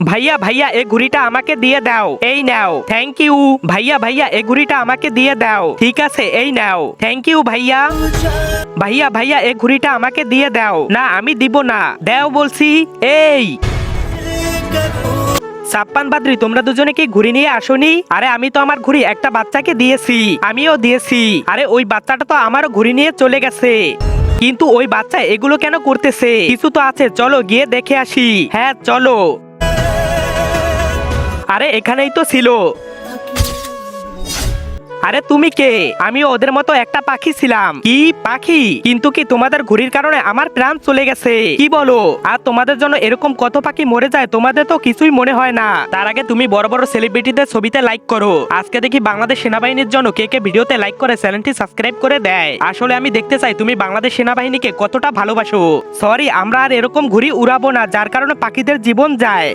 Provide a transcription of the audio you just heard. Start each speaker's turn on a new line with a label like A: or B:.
A: ভাইয়া ভাইয়া এই ঘুড়িটা আমাকে দিয়ে দাও, এই নাও। থ্যাংক ইউ ভাইয়া ভাইয়া এই ঘুড়িটা আমাকে দিয়ে দাও। ঠিক আছে এই নাও। থ্যাংক ইউ ভাইয়া। ভাইয়া ভাইয়া এই ঘুড়িটা আমাকে দিয়ে দাও। না আমি দিব না, দাও বলছি। এই ছাপ্পান বাদ্রি, তোমরা দুজনে কি ঘুড়ি নিয়ে আসোনি? আরে আমি তো আমার ঘুড়ি একটা বাচ্চাকে দিয়েছি, আমিও দিয়েছি। আরে ওই বাচ্চাটা তো আমারও ঘুড়ি নিয়ে চলে গেছে, কিন্তু ওই বাচ্চা এগুলো কেন করতেছে? কিছু তো আছে, চলো গিয়ে দেখে আসি। হ্যাঁ চলো। আরে এখানেই তো ছিল। আরে তুমি কে? আমিও ওদের মতো একটা পাখি ছিলাম। কি পাখি? কিন্তু কি তোমাদের ঘুড়ির কারণে আমার প্রাণ চলে গেছে? কি বলো? আর তোমাদের জন্য এরকম কত পাখি মরে যায়, তোমাদের তো কিছুই মনে হয় না। তার আগে তুমি বড় বড় সেলিব্রিটিদের ছবিতে লাইক করো। আজকে দেখি বাংলাদেশ সেনাবাহিনীর জন্য কে কে ভিডিওতে লাইক করে চ্যানেলটি সাবস্ক্রাইব করে দেয়। আসলে আমি দেখতে চাই তুমি বাংলাদেশ সেনাবাহিনীকে কতটা ভালোবাসো। সরি, আমরা আর এরকম ঘুড়ি উড়াবো না যার কারণে পাখিদের জীবন যায়।